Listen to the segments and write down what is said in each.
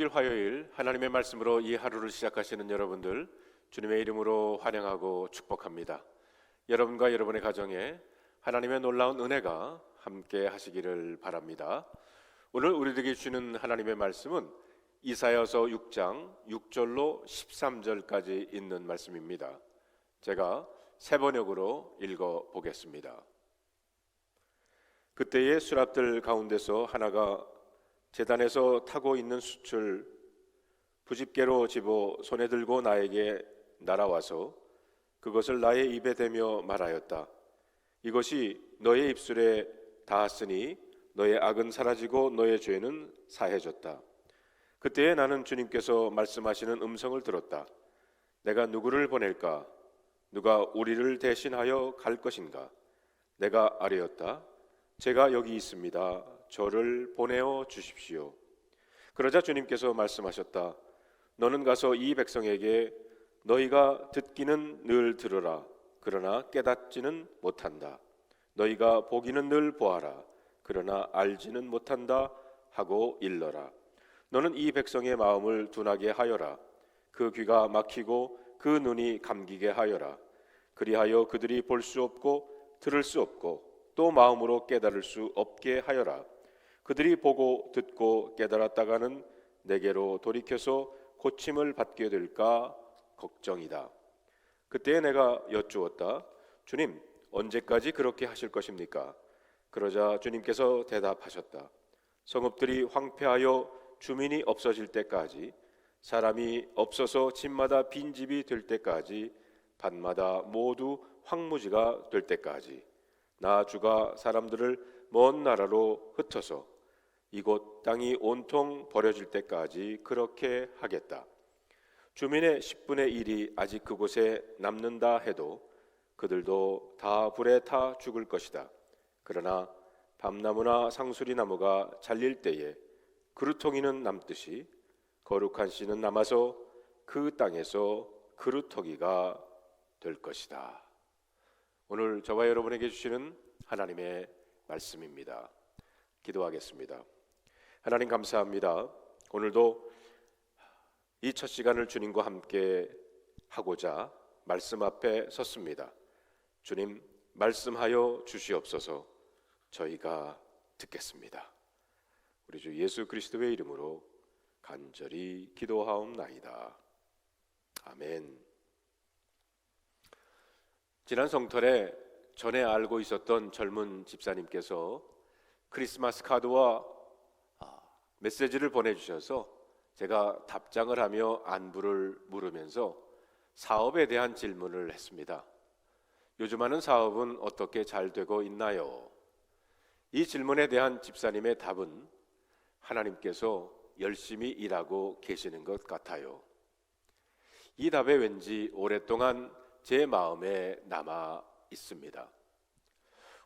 26일 화요일 하나님의 말씀으로 이 하루를 시작하시는 여러분들 주님의 이름으로 환영하고 축복합니다. 여러분과 여러분의 가정에 하나님의 놀라운 은혜가 함께 하시기를 바랍니다. 오늘 우리에게 주시는 하나님의 말씀은 이사야서 6장 6절로 13절까지 있는 말씀입니다. 제가 세 번역으로 읽어 보겠습니다. 그때의 수랍들 가운데서 하나가 제단에서 타고 있는 숯을 부집개로 집어 손에 들고 나에게 날아와서 그것을 나의 입에 대며 말하였다. 이것이 너의 입술에 닿았으니 너의 악은 사라지고 너의 죄는 사해졌다. 그때에 나는 주님께서 말씀하시는 음성을 들었다. 내가 누구를 보낼까? 누가 우리를 대신하여 갈 것인가? 내가 아뢰었다. 제가 여기 있습니다. 저를 보내어 주십시오. 그러자 주님께서 말씀하셨다. 너는 가서 이 백성에게 너희가 듣기는 늘 들으라. 그러나 깨닫지는 못한다. 너희가 보기는 늘 보아라. 그러나 알지는 못한다 하고 일러라. 너는 이 백성의 마음을 둔하게 하여라. 그 귀가 막히고 그 눈이 감기게 하여라. 그리하여 그들이 볼 수 없고 들을 수 없고 또 마음으로 깨달을 수 없게 하여라. 그들이 보고 듣고 깨달았다가는 내게로 돌이켜서 고침을 받게 될까 걱정이다. 그때 내가 여쭈었다. 주님, 언제까지 그렇게 하실 것입니까? 그러자 주님께서 대답하셨다. 성읍들이 황폐하여 주민이 없어질 때까지, 사람이 없어서 집마다 빈집이 될 때까지, 밭마다 모두 황무지가 될 때까지, 나 주가 사람들을 먼 나라로 흩어서 이곳 땅이 온통 버려질 때까지 그렇게 하겠다. 주민의 10분의 1이 아직 그곳에 남는다 해도 그들도 다 불에 타 죽을 것이다. 그러나 밤나무나 상수리나무가 잘릴 때에 그루터기는 남듯이 거룩한 씨는 남아서 그 땅에서 그루터기가 될 것이다. 오늘 저와 여러분에게 주시는 하나님의 말씀입니다. 기도하겠습니다. 하나님 감사합니다. 오늘도 이 첫 시간을 주님과 함께 하고자 말씀 앞에 섰습니다. 주님, 말씀하여 주시옵소서. 저희가 듣겠습니다. 우리 주 예수 그리스도의 이름으로 간절히 기도하옵나이다. 아멘. 지난 성탄에 전에 알고 있었던 젊은 집사님께서 크리스마스 카드와 메시지를 보내주셔서 제가 답장을 하며 안부를 물으면서 사업에 대한 질문을 했습니다. 요즘 하는 사업은 어떻게 잘 되고 있나요? 이 질문에 대한 집사님의 답은 하나님께서 열심히 일하고 계시는 것 같아요. 이 답에 왠지 오랫동안 제 마음에 남아 있습니다.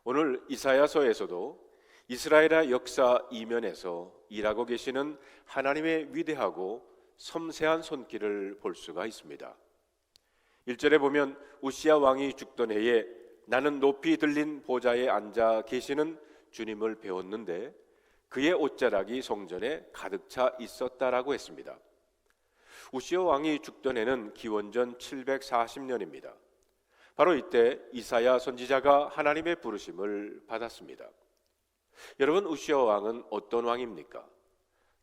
오늘 이사야서에서도 이스라엘의 역사 이면에서 일하고 계시는 하나님의 위대하고 섬세한 손길을 볼 수가 있습니다. 1절에 보면 우시야 왕이 죽던 해에 나는 높이 들린 보좌에 앉아 계시는 주님을 배웠는데 그의 옷자락이 성전에 가득 차 있었다라고 했습니다. 우시야 왕이 죽던 해는 기원전 740년입니다. 바로 이때 이사야 선지자가 하나님의 부르심을 받았습니다. 여러분, 우시야 왕은 어떤 왕입니까?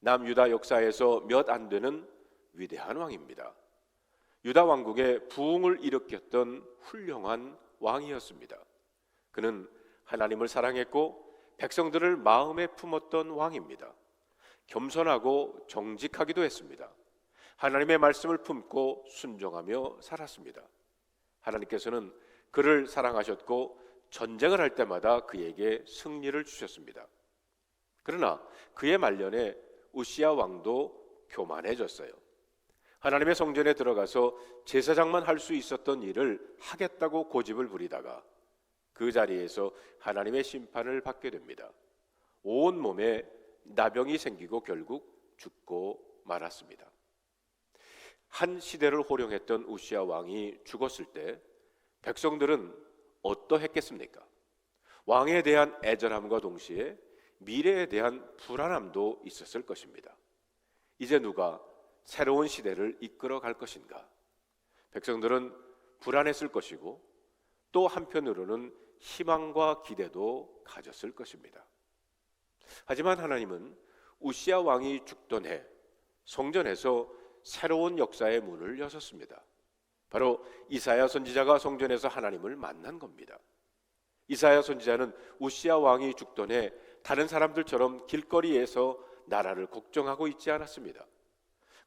남유다 역사에서 몇 안 되는 위대한 왕입니다. 유다 왕국의 부흥을 일으켰던 훌륭한 왕이었습니다. 그는 하나님을 사랑했고 백성들을 마음에 품었던 왕입니다. 겸손하고 정직하기도 했습니다. 하나님의 말씀을 품고 순종하며 살았습니다. 하나님께서는 그를 사랑하셨고 전쟁을 할 때마다 그에게 승리를 주셨습니다. 그러나 그의 말년에 우시야 왕도 교만해졌어요. 하나님의 성전에 들어가서 제사장만 할 수 있었던 일을 하겠다고 고집을 부리다가 그 자리에서 하나님의 심판을 받게 됩니다. 온 몸에 나병이 생기고 결국 죽고 말았습니다. 한 시대를 호령했던 우시야 왕이 죽었을 때 백성들은 어떠했겠습니까? 왕에 대한 애절함과 동시에 미래에 대한 불안함도 있었을 것입니다. 이제 누가 새로운 시대를 이끌어 갈 것인가? 백성들은 불안했을 것이고 또 한편으로는 희망과 기대도 가졌을 것입니다. 하지만 하나님은 우시야 왕이 죽던 해 성전에서 새로운 역사의 문을 여셨습니다. 바로 이사야 선지자가 성전에서 하나님을 만난 겁니다. 이사야 선지자는 우시야 왕이 죽던 해 다른 사람들처럼 길거리에서 나라를 걱정하고 있지 않았습니다.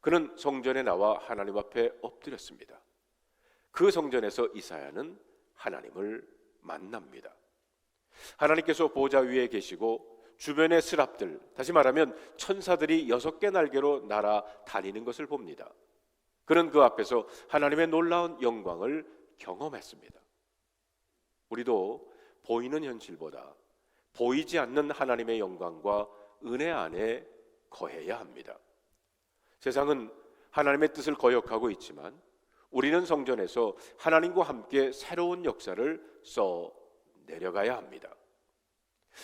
그는 성전에 나와 하나님 앞에 엎드렸습니다. 그 성전에서 이사야는 하나님을 만납니다. 하나님께서 보좌 위에 계시고 주변의 스랍들, 다시 말하면 천사들이 6개 날개로 날아 다니는 것을 봅니다. 그는 그 앞에서 하나님의 놀라운 영광을 경험했습니다. 우리도 보이는 현실보다 보이지 않는 하나님의 영광과 은혜 안에 거해야 합니다. 세상은 하나님의 뜻을 거역하고 있지만 우리는 성전에서 하나님과 함께 새로운 역사를 써 내려가야 합니다.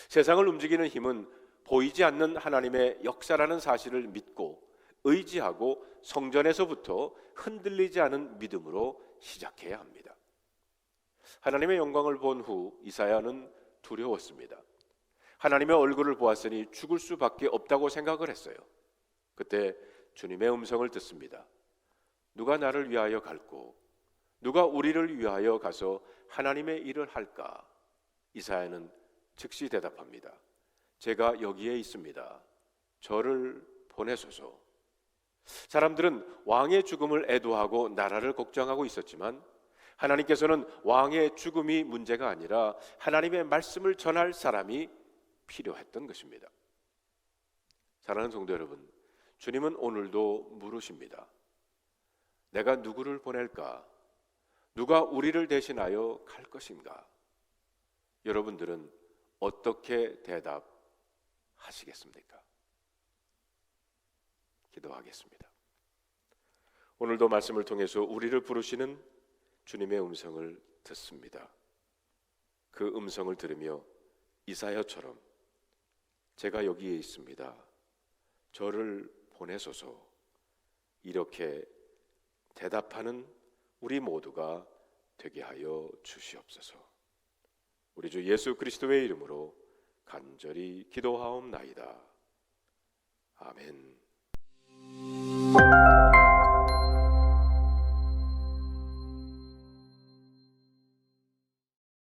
세상을 움직이는 힘은 보이지 않는 하나님의 역사라는 사실을 믿고 의지하고 성전에서부터 흔들리지 않은 믿음으로 시작해야 합니다. 하나님의 영광을 본 후 이사야는 두려웠습니다. 하나님의 얼굴을 보았으니 죽을 수밖에 없다고 생각을 했어요. 그때 주님의 음성을 듣습니다. 누가 나를 위하여 갈고 누가 우리를 위하여 가서 하나님의 일을 할까? 이사야는 즉시 대답합니다. 제가 여기에 있습니다. 저를 보내소서. 사람들은 왕의 죽음을 애도하고 나라를 걱정하고 있었지만 하나님께서는 왕의 죽음이 문제가 아니라 하나님의 말씀을 전할 사람이 필요했던 것입니다. 사랑하는 성도 여러분, 주님은 오늘도 물으십니다. 내가 누구를 보낼까? 누가 우리를 대신하여 갈 것인가? 여러분들은 어떻게 대답하시겠습니까? 기도하겠습니다. 오늘도 말씀을 통해서 우리를 부르시는 주님의 음성을 듣습니다. 그 음성을 들으며 이사야처럼 제가 여기에 있습니다. 저를 보내소서. 이렇게 대답하는 우리 모두가 되게 하여 주시옵소서. 우리 주 예수 그리스도의 이름으로 간절히 기도하옵나이다. 아멘.